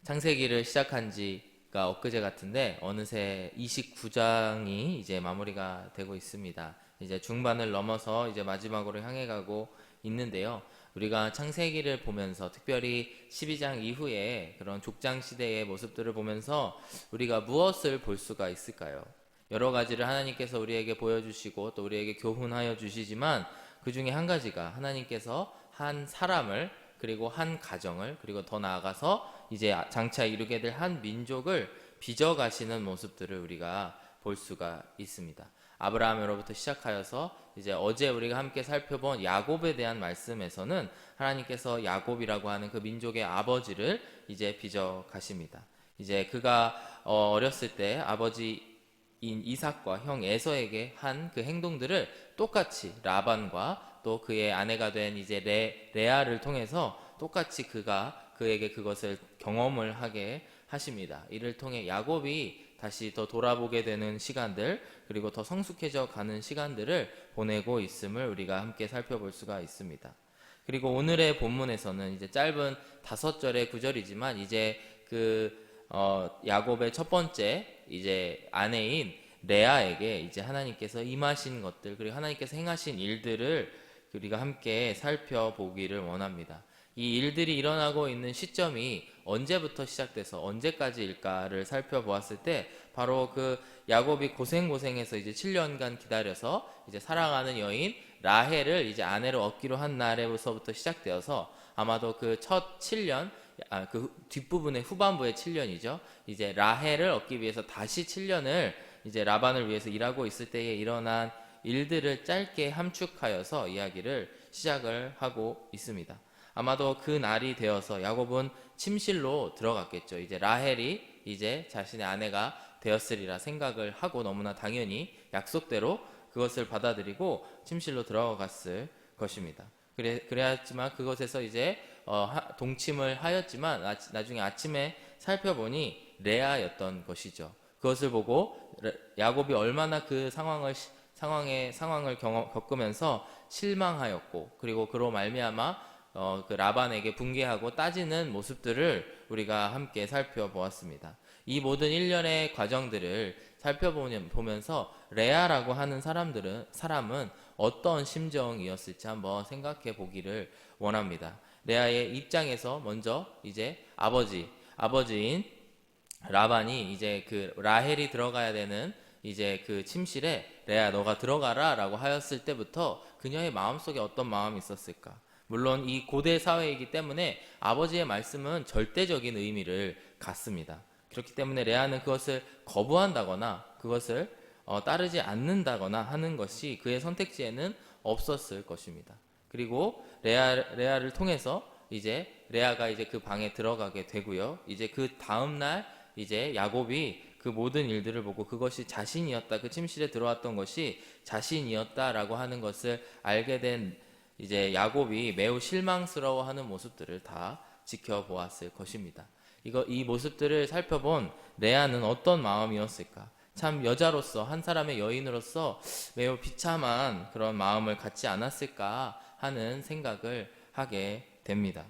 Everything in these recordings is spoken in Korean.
창세기를 시작한 지가 엊그제 같은데 어느새 29장이 이제 마무리가 되고 있습니다. 이제 중반을 넘어서 이제 마지막으로 향해 가고 있는데요. 우리가 창세기를 보면서 특별히 12장 이후에 그런 족장 시대의 모습들을 보면서 우리가 무엇을 볼 수가 있을까요? 여러 가지를 하나님께서 우리에게 보여주시고 또 우리에게 교훈하여 주시지만 그 중에 한 가지가 하나님께서 한 사람을 그리고 한 가정을 그리고 더 나아가서 이제 장차 이루게 될 한 민족을 빚어가시는 모습들을 우리가 볼 수가 있습니다. 아브라함으로부터 시작하여서 이제 어제 우리가 함께 살펴본 야곱에 대한 말씀에서는 하나님께서 야곱이라고 하는 그 민족의 아버지를 이제 빚어가십니다. 이제 그가 어렸을 때 아버지인 이삭과 형 에서에게 한 그 행동들을 똑같이 라반과 또 그의 아내가 된 이제 레아를 통해서 똑같이 그에게 그것을 경험을 하게 하십니다. 이를 통해 야곱이 다시 더 돌아보게 되는 시간들 그리고 더 성숙해져 가는 시간들을 보내고 있음을 우리가 함께 살펴볼 수가 있습니다. 그리고 오늘의 본문에서는 이제 짧은 5절의 구절이지만 이제 야곱의 첫 번째 이제 아내인 레아에게 이제 하나님께서 임하신 것들 그리고 하나님께서 행하신 일들을 우리가 함께 살펴보기를 원합니다. 이 일들이 일어나고 있는 시점이 언제부터 시작돼서 언제까지일까를 살펴보았을 때 바로 그 야곱이 고생해서 이제 7년간 기다려서 이제 사랑하는 여인 라헬을 이제 아내로 얻기로 한 날에서부터 시작되어서 아마도 그 첫 7년 그 뒷부분의 후반부의 7년이죠. 이제 라헬을 얻기 위해서 다시 7년을 이제 라반을 위해서 일하고 있을 때에 일어난 일들을 짧게 함축하여서 이야기를 시작을 하고 있습니다. 아마도 그 날이 되어서 야곱은 침실로 들어갔겠죠. 이제 라헬이 이제 자신의 아내가 되었으리라 생각을 하고 너무나 당연히 약속대로 그것을 받아들이고 침실로 들어갔을 것입니다. 그래야지만 그것에서 이제 동침을 하였지만 나중에 아침에 살펴보니 레아였던 것이죠. 그것을 보고 야곱이 얼마나 그 상황을 겪으면서 실망하였고 그리고 그로 말미암아 그 라반에게 분개하고 따지는 모습들을 우리가 함께 살펴보았습니다. 이 모든 일련의 과정들을 살펴보면서 레아라고 하는 사람은 어떤 심정이었을지 한번 생각해 보기를 원합니다. 레아의 입장에서 먼저 이제 아버지인 라반이 이제 그 라헬이 들어가야 되는 이제 그 침실에 레아 너가 들어가라 라고 하였을 때부터 그녀의 마음속에 어떤 마음이 있었을까? 물론 이 고대 사회이기 때문에 아버지의 말씀은 절대적인 의미를 갖습니다. 그렇기 때문에 레아는 그것을 거부한다거나 그것을 따르지 않는다거나 하는 것이 그의 선택지에는 없었을 것입니다. 그리고 레아를 통해서 이제 레아가 이제 그 방에 들어가게 되고요. 이제 그 다음 날 이제 야곱이 그 모든 일들을 보고 그것이 자신이었다. 그 침실에 들어왔던 것이 자신이었다라고 하는 것을 알게 된 이제 야곱이 매우 실망스러워하는 모습들을 다 지켜보았을 것입니다. 이 모습들을 살펴본 레아는 어떤 마음이었을까? 참 여자로서 한 사람의 여인으로서 매우 비참한 그런 마음을 갖지 않았을까 하는 생각을 하게 됩니다.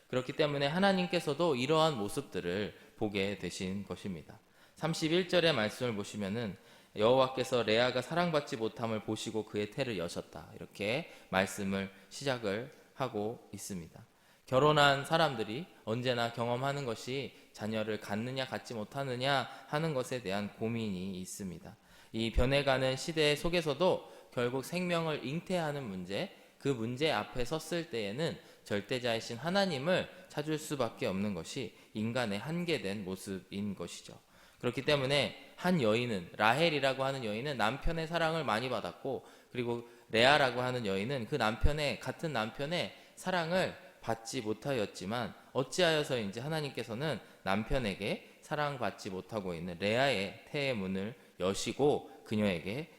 그렇기 때문에 하나님께서도 이러한 모습들을 보게 되신 것입니다. 31절의 말씀을 보시면은 여호와께서 레아가 사랑받지 못함을 보시고 그의 태를 여셨다. 이렇게 말씀을 시작을 하고 있습니다. 결혼한 사람들이 언제나 경험하는 것이 자녀를 갖느냐 갖지 못하느냐 하는 것에 대한 고민이 있습니다. 이 변해가는 시대 속에서도 결국 생명을 잉태하는 문제, 그 문제 앞에 섰을 때에는 절대자이신 하나님을 찾을 수밖에 없는 것이 인간의 한계된 모습인 것이죠. 그렇기 때문에 한 여인은 라헬이라고 하는 여인은 남편의 사랑을 많이 받았고 그리고 레아라고 하는 여인은 그 같은 남편의 사랑을 받지 못하였지만 어찌하여서인지 하나님께서는 남편에게 사랑받지 못하고 있는 레아의 태의 문을 여시고 그녀에게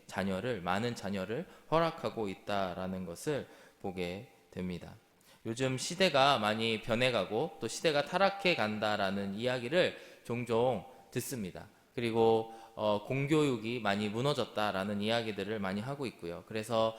많은 자녀를 허락하고 있다라는 것을 보게 됩니다. 요즘 시대가 많이 변해가고 또 시대가 타락해 간다라는 이야기를 종종 듣습니다. 그리고 공교육이 많이 무너졌다라는 이야기들을 많이 하고 있고요. 그래서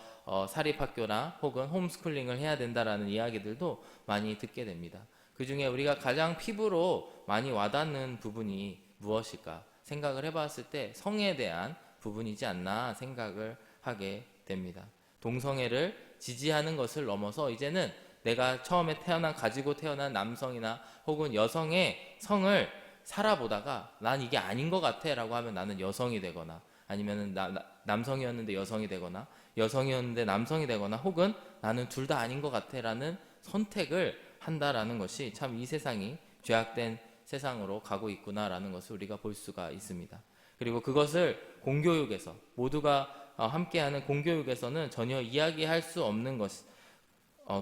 사립학교나 혹은 홈스쿨링을 해야 된다라는 이야기들도 많이 듣게 됩니다. 그 중에 우리가 가장 피부로 많이 와닿는 부분이 무엇일까 생각을 해봤을 때 성에 대한 부분이지 않나 생각을 하게 됩니다. 동성애를 지지하는 것을 넘어서 이제는 내가 처음에 가지고 태어난 남성이나 혹은 여성의 성을 살아보다가 난 이게 아닌 것 같아 라고 하면 나는 여성이 되거나, 아니면 남성이었는데 여성이 되거나, 여성이었는데 남성이 되거나, 혹은 나는 둘 다 아닌 것 같아 라는 선택을 한다라는 것이 참 이 세상이 죄악된 세상으로 가고 있구나라는 것을 우리가 볼 수가 있습니다. 그리고 그것을 공교육에서, 모두가 함께하는 공교육에서는 전혀 이야기할 수 없는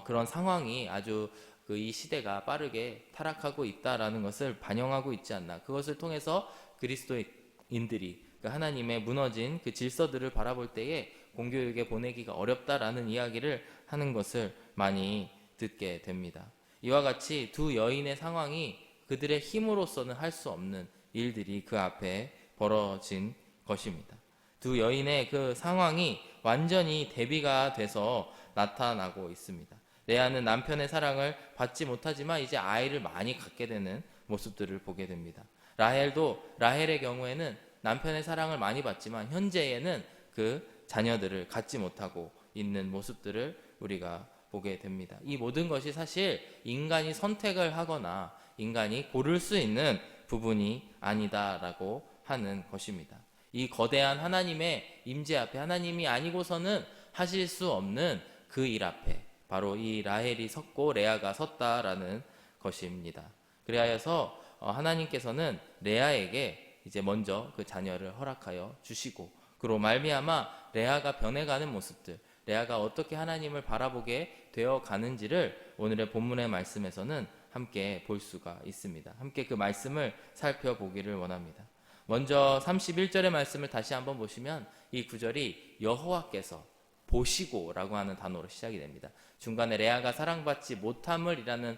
그런 상황이 아주 이 시대가 빠르게 타락하고 있다라는 것을 반영하고 있지 않나. 그것을 통해서 그리스도인들이 하나님의 무너진 그 질서들을 바라볼 때에 공교육에 보내기가 어렵다라는 이야기를 하는 것을 많이 듣게 됩니다. 이와 같이 두 여인의 상황이 그들의 힘으로서는 할 수 없는 일들이 그 앞에 벌어진 것입니다. 두 여인의 그 상황이 완전히 대비가 돼서 나타나고 있습니다. 레아는 남편의 사랑을 받지 못하지만 이제 아이를 많이 갖게 되는 모습들을 보게 됩니다. 라헬의 경우에는 남편의 사랑을 많이 받지만 현재에는 그 자녀들을 갖지 못하고 있는 모습들을 우리가 보게 됩니다. 이 모든 것이 사실 인간이 선택을 하거나 인간이 고를 수 있는 부분이 아니다라고 하는 것입니다. 이 거대한 하나님의 임재 앞에, 하나님이 아니고서는 하실 수 없는 그 일 앞에 바로 이 라헬이 섰고 레아가 섰다라는 것입니다. 그리하여서 하나님께서는 레아에게 이제 먼저 그 자녀를 허락하여 주시고, 그로 말미암아 레아가 변해가는 모습들, 레아가 어떻게 하나님을 바라보게 되어 가는지를 오늘의 본문의 말씀에서는 함께 볼 수가 있습니다. 함께 그 말씀을 살펴보기를 원합니다. 먼저 31절의 말씀을 다시 한번 보시면 이 구절이 여호와께서 보시고라고 하는 단어로 시작이 됩니다. 중간에 레아가 사랑받지 못함을 이라는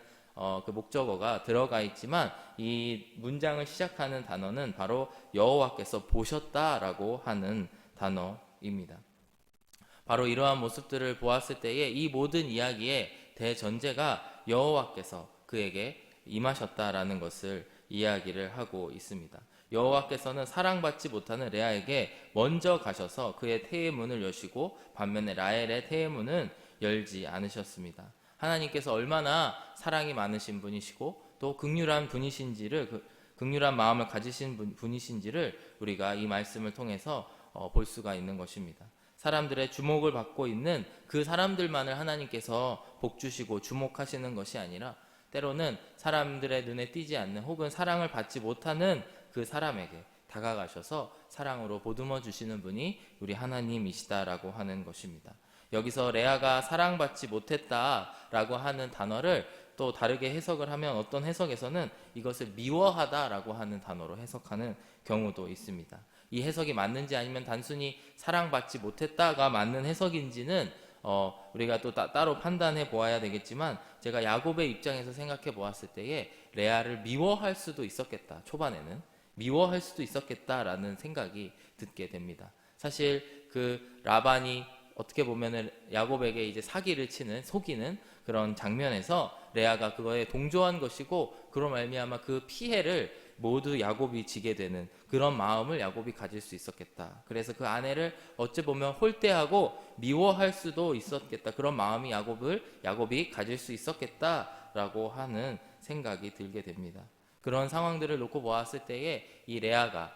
그 목적어가 들어가 있지만 이 문장을 시작하는 단어는 바로 여호와께서 보셨다라고 하는 단어입니다. 바로 이러한 모습들을 보았을 때에 이 모든 이야기의 대전제가 여호와께서 그에게 임하셨다라는 것을 이야기를 하고 있습니다. 여호와께서는 사랑받지 못하는 레아에게 먼저 가셔서 그의 태의 문을 여시고 반면에 라헬의 태의 문은 열지 않으셨습니다. 하나님께서 얼마나 사랑이 많으신 분이시고 또 긍휼한 분이신지를, 긍휼한 마음을 가지신 분이신지를 우리가 이 말씀을 통해서 볼 수가 있는 것입니다. 사람들의 주목을 받고 있는 그 사람들만을 하나님께서 복주시고 주목하시는 것이 아니라 때로는 사람들의 눈에 띄지 않는 혹은 사랑을 받지 못하는 그 사람에게 다가가셔서 사랑으로 보듬어 주시는 분이 우리 하나님이시다라고 하는 것입니다. 여기서 레아가 사랑받지 못했다라고 하는 단어를 또 다르게 해석을 하면 어떤 해석에서는 이것을 미워하다라고 하는 단어로 해석하는 경우도 있습니다. 이 해석이 맞는지 아니면 단순히 사랑받지 못했다가 맞는 해석인지는 우리가 또 따로 판단해 보아야 되겠지만, 제가 야곱의 입장에서 생각해 보았을 때에 레아를 미워할 수도 있었겠다, 초반에는 미워할 수도 있었겠다라는 생각이 듣게 됩니다. 사실 그 라반이 어떻게 보면은 야곱에게 이제 사기를 속이는 그런 장면에서 레아가 그거에 동조한 것이고, 그로 말미암아 그 피해를 모두 야곱이 지게 되는 그런 마음을 야곱이 가질 수 있었겠다. 그래서 그 아내를 어찌 보면 홀대하고 미워할 수도 있었겠다. 그런 마음이 야곱이 가질 수 있었겠다라고 하는 생각이 들게 됩니다. 그런 상황들을 놓고 보았을 때에 이 레아가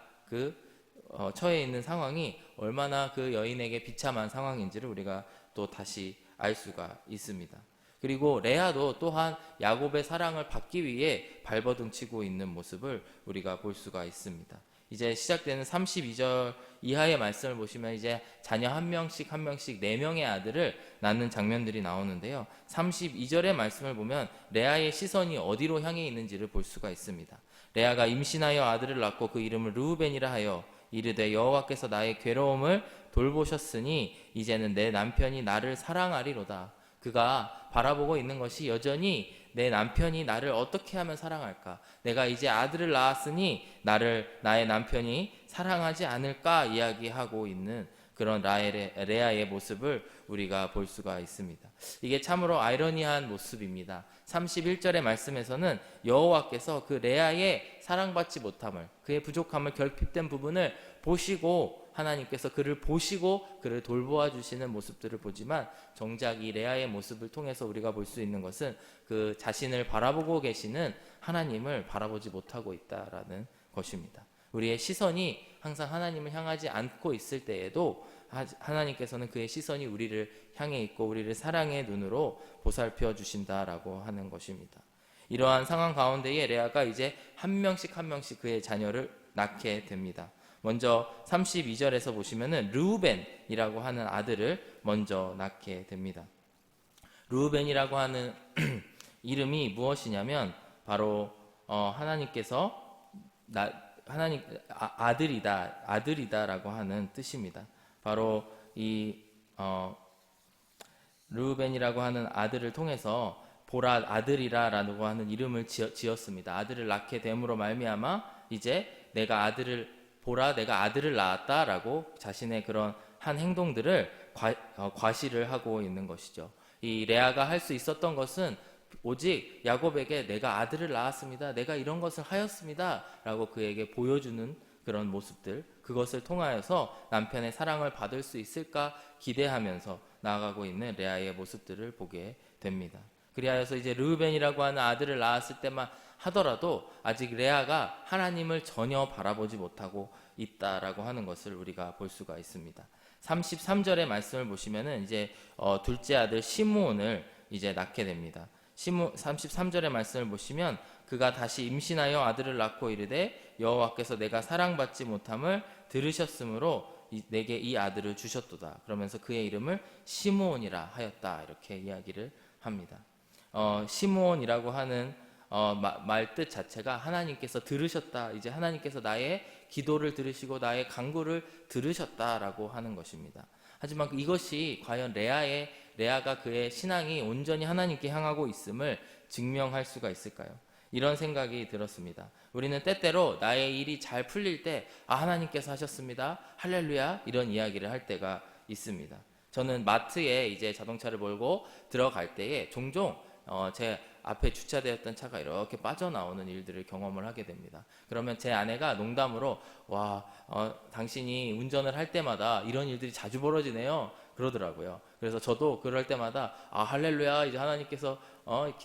처해 있는 상황이 얼마나 그 여인에게 비참한 상황인지를 우리가 또 다시 알 수가 있습니다. 그리고 레아도 또한 야곱의 사랑을 받기 위해 발버둥 치고 있는 모습을 우리가 볼 수가 있습니다. 이제 시작되는 32절 이하의 말씀을 보시면 이제 자녀 한 명씩 4명의 아들을 낳는 장면들이 나오는데요. 32절의 말씀을 보면 레아의 시선이 어디로 향해 있는지를 볼 수가 있습니다. 레아가 임신하여 아들을 낳고 그 이름을 르우벤이라 하여 이르되 여호와께서 나의 괴로움을 돌보셨으니 이제는 내 남편이 나를 사랑하리로다. 그가 바라보고 있는 것이 여전히 내 남편이 나를 어떻게 하면 사랑할까? 내가 이제 아들을 낳았으니 나의 남편이 사랑하지 않을까 이야기하고 있는 그런 레아의 모습을 우리가 볼 수가 있습니다. 이게 참으로 아이러니한 모습입니다. 31절의 말씀에서는 여호와께서 그 레아의 사랑받지 못함을, 그의 부족함을, 결핍된 부분을 보시고, 하나님께서 그를 보시고 그를 돌보아 주시는 모습들을 보지만, 정작 이 레아의 모습을 통해서 우리가 볼 수 있는 것은 그 자신을 바라보고 계시는 하나님을 바라보지 못하고 있다라는 것입니다. 우리의 시선이 항상 하나님을 향하지 않고 있을 때에도 하나님께서는 그의 시선이 우리를 향해 있고 우리를 사랑의 눈으로 보살펴 주신다라고 하는 것입니다. 이러한 상황 가운데에 레아가 이제 한 명씩 그의 자녀를 낳게 됩니다. 먼저 32절에서 보시면은 르우벤이라고 하는 아들을 먼저 낳게 됩니다. 르우벤이라고 하는 이름이 무엇이냐면 바로 하나님께서 아들이다라고 하는 뜻입니다. 바로 이 르우벤이라고 하는 아들을 통해서 보라 아들이라라고 하는 이름을 지었습니다. 아들을 낳게 됨으로 말미암아 이제 내가 아들을 낳았다라고 자신의 그런 한 행동들을 과시를 하고 있는 것이죠. 이 레아가 할 수 있었던 것은 오직 야곱에게 내가 아들을 낳았습니다, 내가 이런 것을 하였습니다 라고 그에게 보여주는 그런 모습들, 그것을 통하여서 남편의 사랑을 받을 수 있을까 기대하면서 나아가고 있는 레아의 모습들을 보게 됩니다. 그리하여서 이제 르우벤이라고 하는 아들을 낳았을 때만 하더라도 아직 레아가 하나님을 전혀 바라보지 못하고 있다라고 하는 것을 우리가 볼 수가 있습니다. 33절의 말씀을 보시면은 이제 둘째 아들 시므온을 이제 낳게 됩니다. 33절의 말씀을 보시면 그가 다시 임신하여 아들을 낳고 이르되 여호와께서 내가 사랑받지 못함을 들으셨으므로 내게 이 아들을 주셨도다. 그러면서 그의 이름을 시므온이라 하였다. 이렇게 이야기를 합니다. 시므온이라고 하는 말 뜻 자체가 하나님께서 들으셨다. 이제 하나님께서 나의 기도를 들으시고 나의 간구를 들으셨다라고 하는 것입니다. 하지만 이것이 과연 레아가 그의 신앙이 온전히 하나님께 향하고 있음을 증명할 수가 있을까요? 이런 생각이 들었습니다. 우리는 때때로 나의 일이 잘 풀릴 때 하나님께서 하셨습니다, 할렐루야, 이런 이야기를 할 때가 있습니다. 저는 마트에 이제 자동차를 몰고 들어갈 때에 종종 제 앞에 주차되었던 차가 이렇게 빠져나오는 일들을 경험을 하게 됩니다. 그러면 제 아내가 농담으로 당신이 운전을 할 때마다 이런 일들이 자주 벌어지네요 그러더라고요. 그래서 저도 그럴 때마다 할렐루야, 이제 하나님께서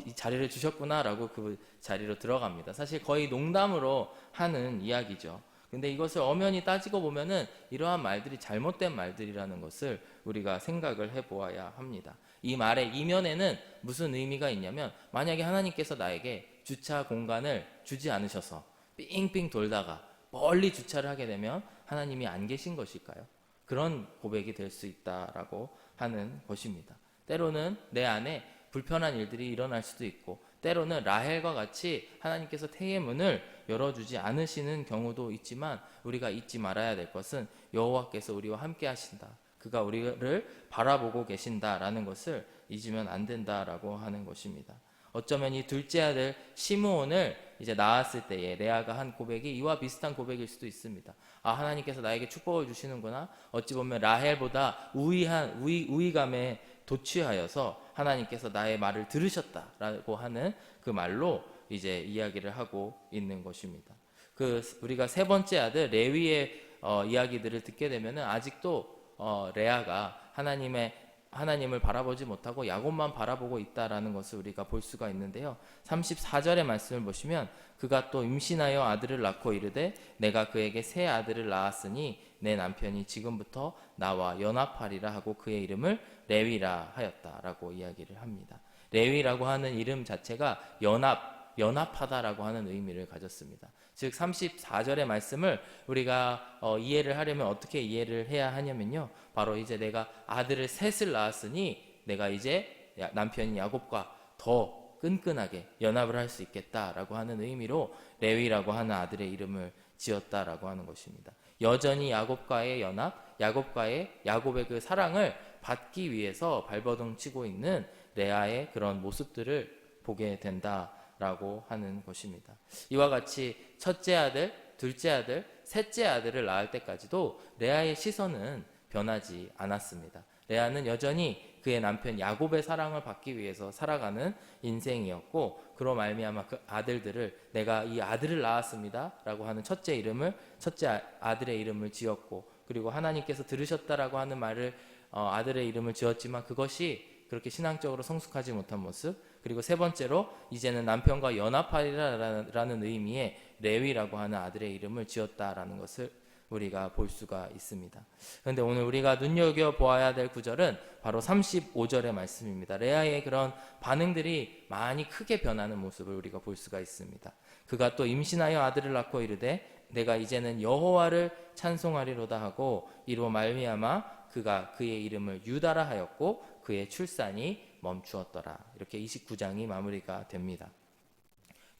이 자리를 주셨구나 라고 그 자리로 들어갑니다. 사실 거의 농담으로 하는 이야기죠. 근데 이것을 엄연히 따지고 보면은 이러한 말들이 잘못된 말들이라는 것을 우리가 생각을 해보아야 합니다. 이 말의 이면에는 무슨 의미가 있냐면, 만약에 하나님께서 나에게 주차 공간을 주지 않으셔서 삥삥 돌다가 멀리 주차를 하게 되면 하나님이 안 계신 것일까요? 그런 고백이 될 수 있다라고 하는 것입니다. 때로는 내 안에 불편한 일들이 일어날 수도 있고, 때로는 라헬과 같이 하나님께서 태의 문을 열어주지 않으시는 경우도 있지만, 우리가 잊지 말아야 될 것은 여호와께서 우리와 함께 하신다, 그가 우리를 바라보고 계신다라는 것을 잊으면 안 된다라고 하는 것입니다. 어쩌면 이 둘째 아들 시므온을 이제 낳았을 때에 레아가 한 고백이 이와 비슷한 고백일 수도 있습니다. 하나님께서 나에게 축복을 주시는구나. 어찌 보면 라헬보다 우위감에 도취하여서 하나님께서 나의 말을 들으셨다라고 하는 그 말로 이제 이야기를 하고 있는 것입니다. 우리가 세 번째 아들 레위의 이야기들을 듣게 되면은 아직도 레아가 하나님을 바라보지 못하고 야곱만 바라보고 있다라는 것을 우리가 볼 수가 있는데요. 34절의 말씀을 보시면 그가 또 임신하여 아들을 낳고 이르되 내가 그에게 새 아들을 낳았으니 내 남편이 지금부터 나와 연합하리라 하고 그의 이름을 레위라 하였다라고 이야기를 합니다. 레위라고 하는 이름 자체가 연합하다라고 하는 의미를 가졌습니다. 즉 34절의 말씀을 우리가 이해를 하려면 어떻게 이해를 해야 하냐면요, 바로 이제 내가 아들을 셋을 낳았으니 내가 이제 남편인 야곱과 더 끈끈하게 연합을 할 수 있겠다라고 하는 의미로 레위라고 하는 아들의 이름을 지었다라고 하는 것입니다. 여전히 야곱과의 연합, 야곱의 그 사랑을 받기 위해서 발버둥 치고 있는 레아의 그런 모습들을 보게 된다라고 하는 것입니다. 이와 같이 첫째 아들, 둘째 아들, 셋째 아들을 낳을 때까지도 레아의 시선은 변하지 않았습니다. 레아는 여전히 그의 남편 야곱의 사랑을 받기 위해서 살아가는 인생이었고, 그로 말미암아 그 아들들을 내가 이 아들을 낳았습니다라고 하는 첫째 아들의 이름을 지었고, 그리고 하나님께서 들으셨다라고 하는 말을 아들의 이름을 지었지만 그것이 그렇게 신앙적으로 성숙하지 못한 모습, 그리고 세 번째로 이제는 남편과 연합하리라라는 의미의 레위라고 하는 아들의 이름을 지었다라는 것을 우리가 볼 수가 있습니다. 그런데 오늘 우리가 눈여겨보아야 될 구절은 바로 35절의 말씀입니다. 레아의 그런 반응들이 많이 크게 변하는 모습을 우리가 볼 수가 있습니다. 그가 또 임신하여 아들을 낳고 이르되 내가 이제는 여호와를 찬송하리로다 하고, 이로 말미암아 그가 그의 이름을 유다라 하였고 그의 출산이 멈추었더라. 이렇게 29장이 마무리가 됩니다.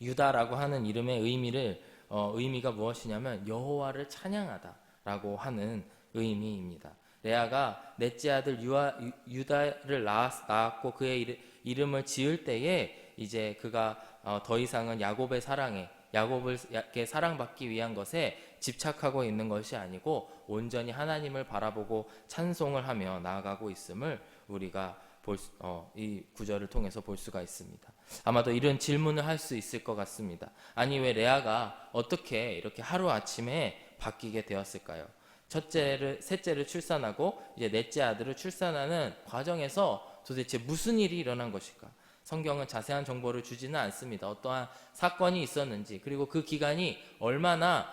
유다라고 하는 이름의 의미가 무엇이냐면 여호와를 찬양하다라고 하는 의미입니다. 레아가 넷째 아들 유다를 낳았고 그의 이름을 지을 때에 이제 그가 더 이상은 야곱의 사랑받기 위한 것에 집착하고 있는 것이 아니고 온전히 하나님을 바라보고 찬송을 하며 나아가고 있음을 우리가 이 구절을 통해서 볼 수가 있습니다. 아마도 이런 질문을 할 수 있을 것 같습니다. 아니, 왜 레아가 어떻게 이렇게 하루아침에 바뀌게 되었을까요? 셋째를 출산하고 이제 넷째 아들을 출산하는 과정에서 도대체 무슨 일이 일어난 것일까? 성경은 자세한 정보를 주지는 않습니다. 어떠한 사건이 있었는지, 그리고 그 기간이 얼마나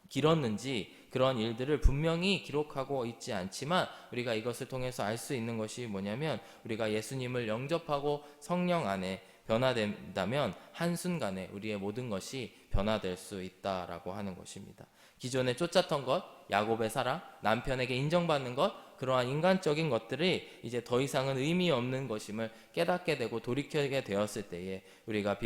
길었는지, 그런 일들을 분명히 기록하고 있지 않지만 우리가 이것을 통해서 알 수 있는 것이 뭐냐면, 우리가 예수님을 영접하고 성령 안에 변화된다면 한순간에 우리의 모든 것이 변화될 수 있다라고 하는 것입니다. 기존에 쫓았던 것, 야곱의 사랑, 남편에게 인정받는 것, 그러한 인간적인 것들이 이제 더 이상은 의미 없는 것임을 깨닫게 되고 돌이켜게 되었을 때에 우리가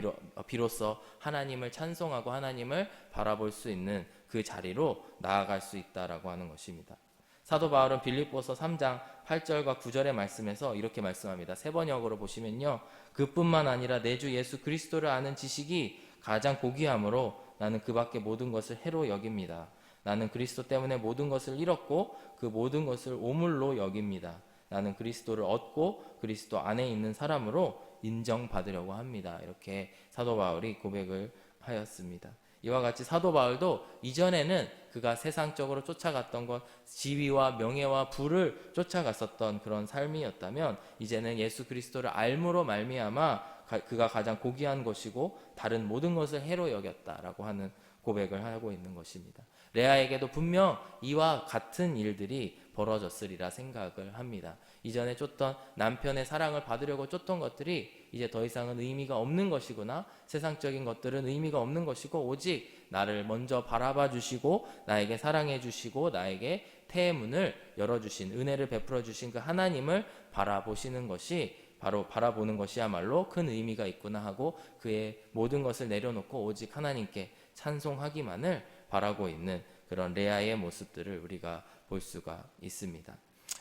비로소 하나님을 찬송하고 하나님을 바라볼 수 있는 그 자리로 나아갈 수 있다라고 하는 것입니다. 사도 바울은 빌립보서 3장 8절과 9절의 말씀에서 이렇게 말씀합니다. 세 번역으로 보시면요, 그뿐만 아니라 내 주 예수 그리스도를 아는 지식이 가장 고귀함으로 나는 그 밖에 모든 것을 해로 여깁니다. 나는 그리스도 때문에 모든 것을 잃었고 그 모든 것을 오물로 여깁니다. 나는 그리스도를 얻고 그리스도 안에 있는 사람으로 인정받으려고 합니다. 이렇게 사도 바울이 고백을 하였습니다. 이와 같이 사도 바울도 이전에는 그가 세상적으로 쫓아갔던 것, 지위와 명예와 부를 쫓아갔었던 그런 삶이었다면, 이제는 예수 그리스도를 알므로 말미암아 그가 가장 고귀한 것이고 다른 모든 것을 해로 여겼다라고 하는 고백을 하고 있는 것입니다. 레아에게도 분명 이와 같은 일들이 벌어졌으리라 생각을 합니다. 이전에 쫓던 남편의 사랑을 받으려고 쫓던 것들이 이제 더 이상은 의미가 없는 것이구나, 세상적인 것들은 의미가 없는 것이고 오직 나를 먼저 바라봐 주시고 나에게 사랑해 주시고 나에게 태의 문을 열어주신, 은혜를 베풀어 주신 그 하나님을 바라보시는 것이 바로 바라보는 것이야말로 큰 의미가 있구나 하고 그의 모든 것을 내려놓고 오직 하나님께 찬송하기만을 바라고 있는 그런 레아의 모습들을 우리가 볼 수가 있습니다.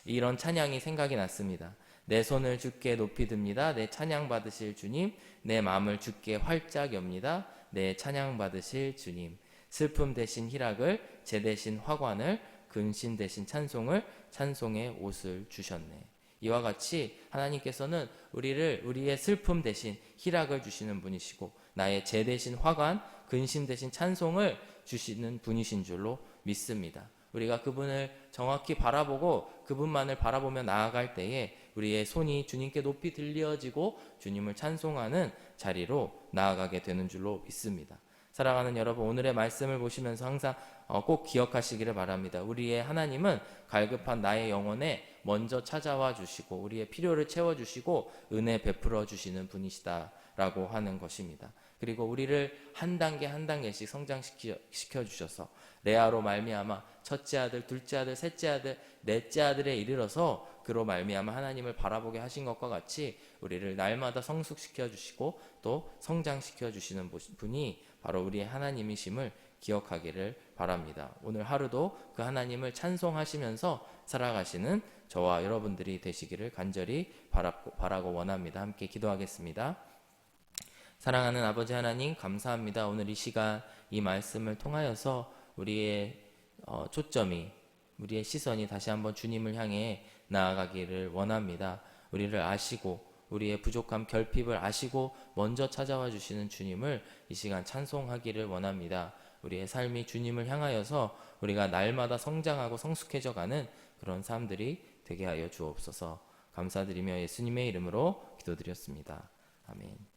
이런 찬양이 생각이 났습니다. 내 손을 주께 높이 듭니다. 내 찬양 받으실 주님, 내 마음을 주께 활짝 엽니다. 내 찬양 받으실 주님, 슬픔 대신 희락을, 재 대신 화관을, 근신 대신 찬송을, 찬송의 옷을 주셨네. 이와 같이 하나님께서는 우리의 슬픔 대신 희락을 주시는 분이시고 나의 재 대신 화관, 근심 대신 찬송을 주시는 분이신 줄로 믿습니다. 우리가 그분을 정확히 바라보고 그분만을 바라보며 나아갈 때에 우리의 손이 주님께 높이 들려지고 주님을 찬송하는 자리로 나아가게 되는 줄로 믿습니다. 사랑하는 여러분, 오늘의 말씀을 보시면서 항상 꼭 기억하시기를 바랍니다. 우리의 하나님은 갈급한 나의 영혼에 먼저 찾아와 주시고 우리의 필요를 채워주시고 은혜 베풀어 주시는 분이시다라고 하는 것입니다. 그리고 우리를 한 단계 한 단계씩 성장시켜 주셔서 레아로 말미암아 첫째 아들, 둘째 아들, 셋째 아들, 넷째 아들에 이르러서 그로 말미암아 하나님을 바라보게 하신 것과 같이 우리를 날마다 성숙시켜 주시고 또 성장시켜 주시는 분이 바로 우리의 하나님이심을 기억하기를 바랍니다. 오늘 하루도 그 하나님을 찬송하시면서 살아가시는 저와 여러분들이 되시기를 간절히 바라고 원합니다. 함께 기도하겠습니다. 사랑하는 아버지 하나님, 감사합니다. 오늘 이 시간 이 말씀을 통하여서 우리의 초점이 우리의 시선이 다시 한번 주님을 향해 나아가기를 원합니다. 우리를 아시고 우리의 부족함 결핍을 아시고 먼저 찾아와 주시는 주님을 이 시간 찬송하기를 원합니다. 우리의 삶이 주님을 향하여서 우리가 날마다 성장하고 성숙해져 가는 그런 삶들이 되게 하여 주옵소서. 감사드리며 예수님의 이름으로 기도드렸습니다. 아멘.